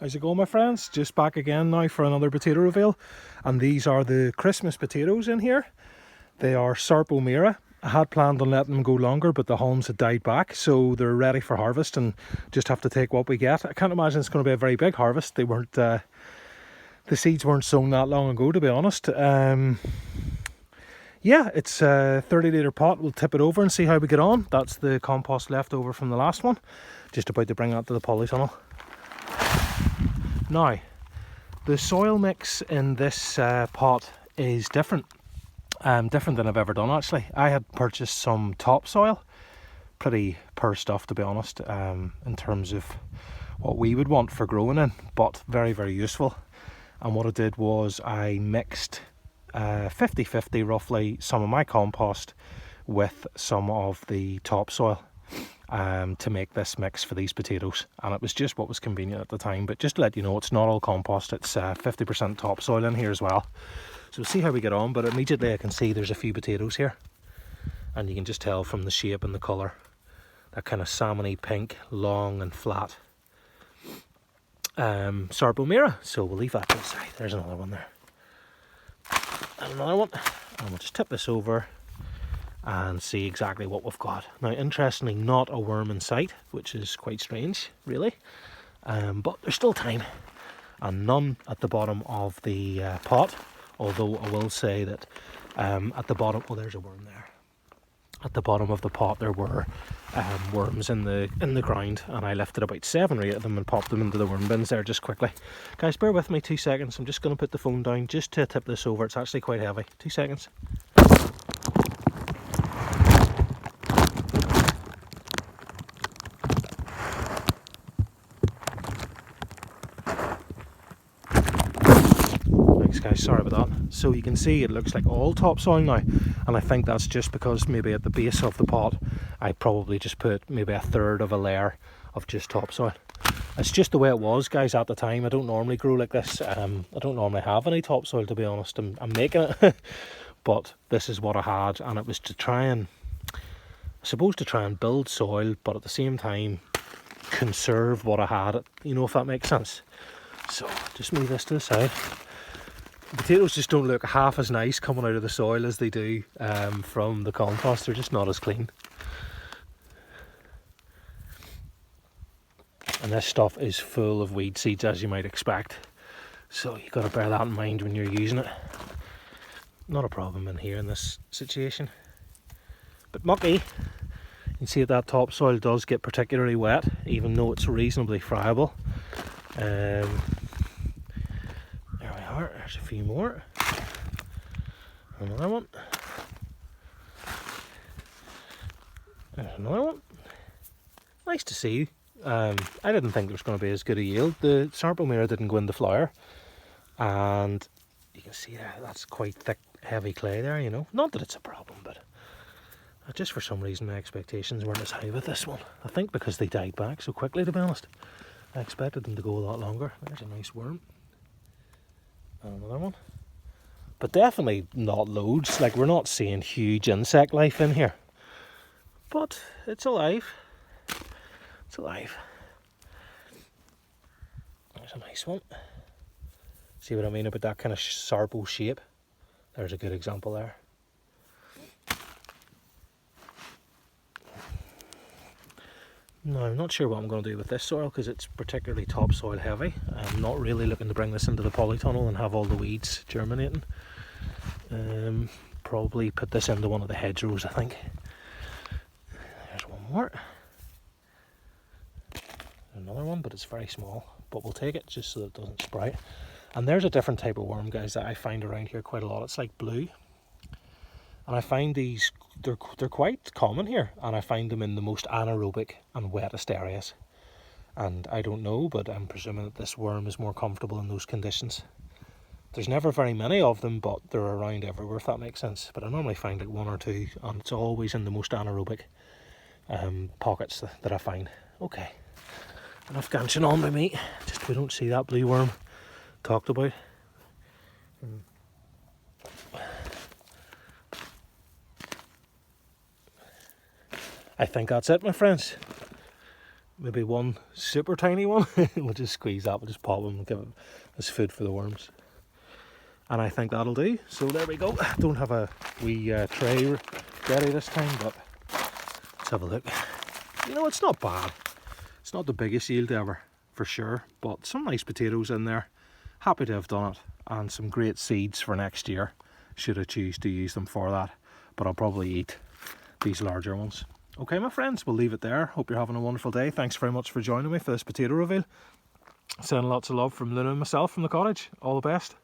How's it going, my friends? Just back again now for another potato reveal, and these are the Christmas potatoes in here. They are Sarpo Mira. I had planned on letting them go longer, but the hulls had died back, so they're ready for harvest and just have to take what we get. I can't imagine it's going to be a very big harvest. They weren't, the seeds weren't sown that long ago, to be honest. Yeah, it's a 30-litre pot. We'll tip it over and see how we get on. That's the compost left over from the last one. Just about to bring that to the polytunnel. Now, the soil mix in this pot is different. Different than I've ever done, actually. I had purchased some topsoil. Pretty poor stuff, to be honest, in terms of what we would want for growing in, but very, very useful. And what I did was I mixed 50-50 roughly some of my compost with some of the topsoil to make this mix for these potatoes, and it was just what was convenient at the time. But just to let you know, it's not all compost, it's 50% topsoil in here as well. So we'll see how we get on, but immediately I can see there's a few potatoes here, and you can just tell from the shape and the colour, that kind of salmony pink, long and flat. Sarpo Mira, so we'll leave that to the side. There's another one there, and another one, and we'll just tip this over and see exactly what we've got. Now, interestingly, not a worm in sight, which is quite strange, really, but there's still time, and none at the bottom of the pot, although I will say that at the bottom, oh, there's a worm there. At the bottom of the pot there were worms in the ground, and I lifted about 7 or 8 of them and popped them into the worm bins there just quickly. Guys, bear with me 2 seconds. I'm just going to put the phone down just to tip this over. It's actually quite heavy. 2 seconds. Guys, sorry about that. So you can see it looks like all topsoil now, and I think that's just because maybe at the base of the pot I probably just put maybe 1/3 of a layer of just topsoil. It's just the way it was, guys, at the time. I don't normally grow like this. I don't normally have any topsoil, to be honest. I'm making it but this is what I had, and it was to try and, I suppose, to try and build soil, but at the same time conserve what I had, you know, if that makes sense. So just move this to the side. Potatoes just don't look half as nice coming out of the soil as they do from the compost. They're just not as clean. And this stuff is full of weed seeds, as you might expect. So you've got to bear that in mind when you're using it. Not a problem in here in this situation. But mucky, you can see that topsoil does get particularly wet, even though it's reasonably friable. There's a few more. Another one. There's another one. Nice to see. I didn't think there was going to be as good a yield. The Sarpo Mira didn't go into flower, and you can see there, that's quite thick, heavy clay there, you know. Not that it's a problem, but just for some reason my expectations weren't as high with this one. I think because they died back so quickly, to be honest. I expected them to go a lot longer. There's a nice worm. And another one. But definitely not loads. Like, we're not seeing huge insect life in here. But it's alive. It's alive. There's a nice one. See what I mean about that kind of Sarpo shape? There's a good example there. Now, I'm not sure what I'm going to do with this soil because it's particularly topsoil heavy. I'm not really looking to bring this into the polytunnel and have all the weeds germinating. Probably put this into one of the hedgerows, I think. There's one more. Another one, but it's very small. But we'll take it just so that it doesn't sprout. And there's a different type of worm, guys, that I find around here quite a lot. It's like blue. And I find these, they're quite common here, and I find them in the most anaerobic and wettest areas. And I don't know, but I'm presuming that this worm is more comfortable in those conditions. There's never very many of them, but they're around everywhere, if that makes sense. But I normally find like 1 or 2, and it's always in the most anaerobic pockets that I find. Okay, enough ganching on by me. Just we don't see that blue worm talked about. I think that's it, my friends. maybe one super tiny one. We'll just squeeze that, we'll just pop them and give it as food for the worms. And I think that'll do. So there we go. Don't have a wee tray ready this time, but let's have a look. You know, it's not bad. It's not the biggest yield ever, for sure, but some nice potatoes in there. Happy to have done it, and some great seeds for next year, should I choose to use them for that. But I'll probably eat these larger ones. Okay, my friends, we'll leave it there. Hope you're having a wonderful day. Thanks very much for joining me for this potato reveal. Sending lots of love from Luna and myself from the cottage. All the best.